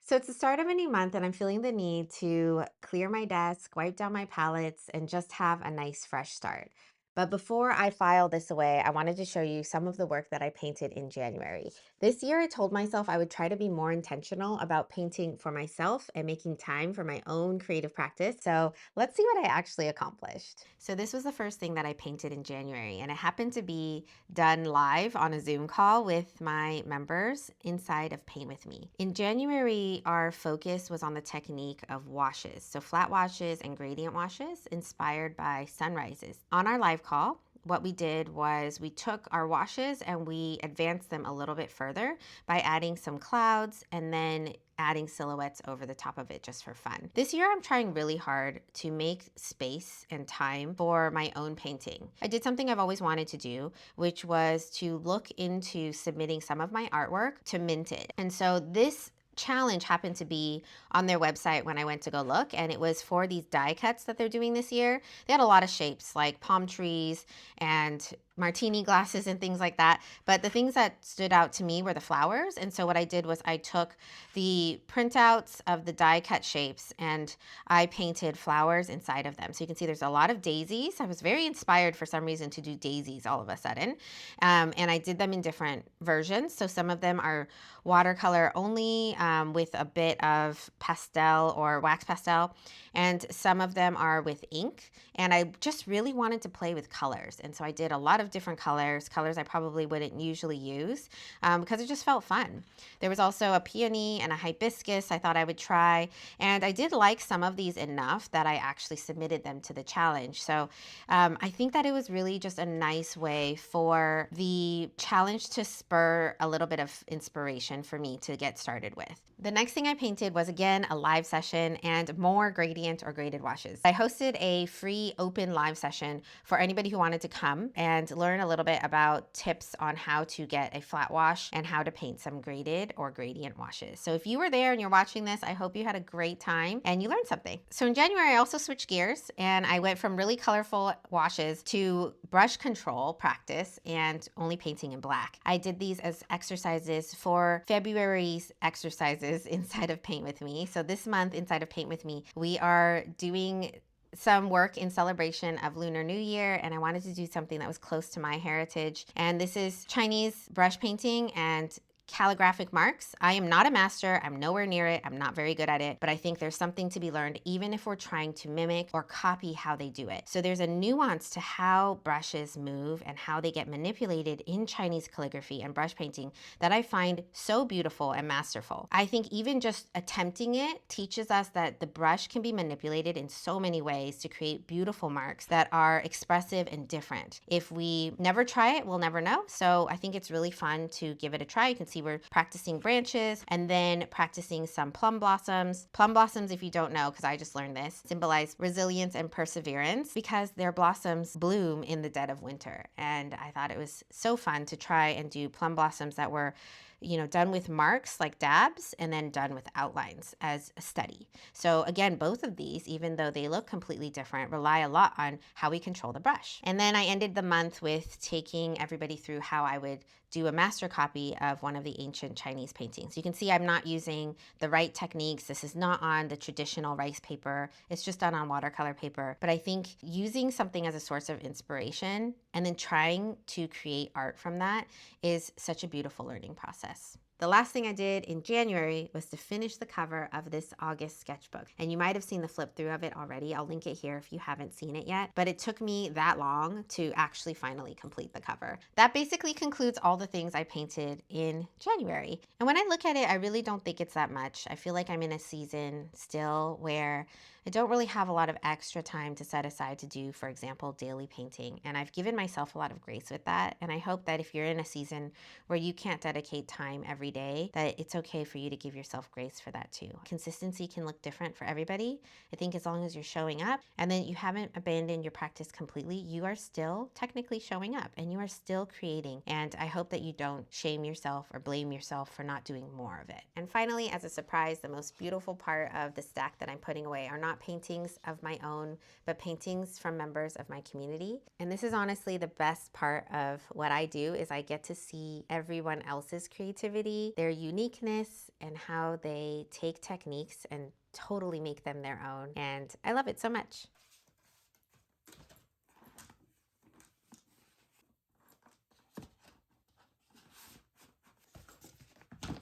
So it's the start of a new month, and I'm feeling the need to clear my desk, wipe down my palettes, and just have a nice fresh start. But before I file this away, I wanted to show you some of the work that I painted in January. This year, I told myself I would try to be more intentional about painting for myself and making time for my own creative practice. So let's see what I actually accomplished. So this was the first thing that I painted in January, and it happened to be done live on a Zoom call with my members inside of Paint With Me. In January, our focus was on the technique of washes, so flat washes and gradient washes inspired by sunrises. On our live call, what we did was we took our washes and we advanced them a little bit further by adding some clouds and then adding silhouettes over the top of it just for fun. This year, I'm trying really hard to make space and time for my own painting. I did something I've always wanted to do, which was to look into submitting some of my artwork to mint it. And so this challenge happened to be on their website when I went to go look, and it was for these die cuts that they're doing this year. They had a lot of shapes like palm trees and martini glasses and things like that. But the things that stood out to me were the flowers. And so what I did was I took the printouts of the die cut shapes and I painted flowers inside of them. So you can see there's a lot of daisies. I was very inspired for some reason to do daisies all of a sudden. And I did them in different versions. So some of them are watercolor only with a bit of pastel or wax pastel. And some of them are with ink. And I just really wanted to play with colors. And so I did a lot of different colors I probably wouldn't usually use because it just felt fun. There was also a peony and a hibiscus I thought I would try. And I did like some of these enough that I actually submitted them to the challenge. So I think that it was really just a nice way for the challenge to spur a little bit of inspiration for me to get started with. The next thing I painted was again a live session and more gradient or graded washes. I hosted a free open live session for anybody who wanted to come and learn a little bit about tips on how to get a flat wash and how to paint some graded or gradient washes. So if you were there and you're watching this, I hope you had a great time and you learned something. So in January, I also switched gears and I went from really colorful washes to brush control practice and only painting in black. I did these as exercises for February's exercises inside of Paint With Me. So this month inside of Paint With Me, we are doing some work in celebration of Lunar New Year, and I wanted to do something that was close to my heritage. And this is Chinese brush painting and calligraphic marks. I am not a master. I'm nowhere near it. I'm not very good at it, but I think there's something to be learned even if we're trying to mimic or copy how they do it. So there's a nuance to how brushes move and how they get manipulated in Chinese calligraphy and brush painting that I find so beautiful and masterful. I think even just attempting it teaches us that the brush can be manipulated in so many ways to create beautiful marks that are expressive and different. If we never try it, we'll never know. So I think it's really fun to give it a try. You can see we're practicing branches and then practicing some plum blossoms. Plum blossoms, if you don't know, because I just learned this, symbolize resilience and perseverance because their blossoms bloom in the dead of winter. And I thought it was so fun to try and do plum blossoms that were done with marks like dabs and then done with outlines as a study. So again, both of these, even though they look completely different, rely a lot on how we control the brush. And then I ended the month with taking everybody through how I would do a master copy of one of the ancient Chinese paintings. You can see I'm not using the right techniques. This is not on the traditional rice paper. It's just done on watercolor paper. But I think using something as a source of inspiration and then trying to create art from that is such a beautiful learning process. The last thing I did in January was to finish the cover of this August sketchbook. And you might have seen the flip through of it already. I'll link it here if you haven't seen it yet. But it took me that long to actually finally complete the cover. That basically concludes all the things I painted in January. And when I look at it, I really don't think it's that much. I feel like I'm in a season still where I don't really have a lot of extra time to set aside to do, for example, daily painting. And I've given myself a lot of grace with that. And I hope that if you're in a season where you can't dedicate time every day, that it's okay for you to give yourself grace for that too. Consistency can look different for everybody. I think as long as you're showing up and then you haven't abandoned your practice completely, you are still technically showing up and you are still creating. And I hope that you don't shame yourself or blame yourself for not doing more of it. And finally, as a surprise, the most beautiful part of the stack that I'm putting away are not paintings of my own, but paintings from members of my community. And this is honestly the best part of what I do is I get to see everyone else's creativity see their uniqueness and how they take techniques and totally make them their own. And I love it so much.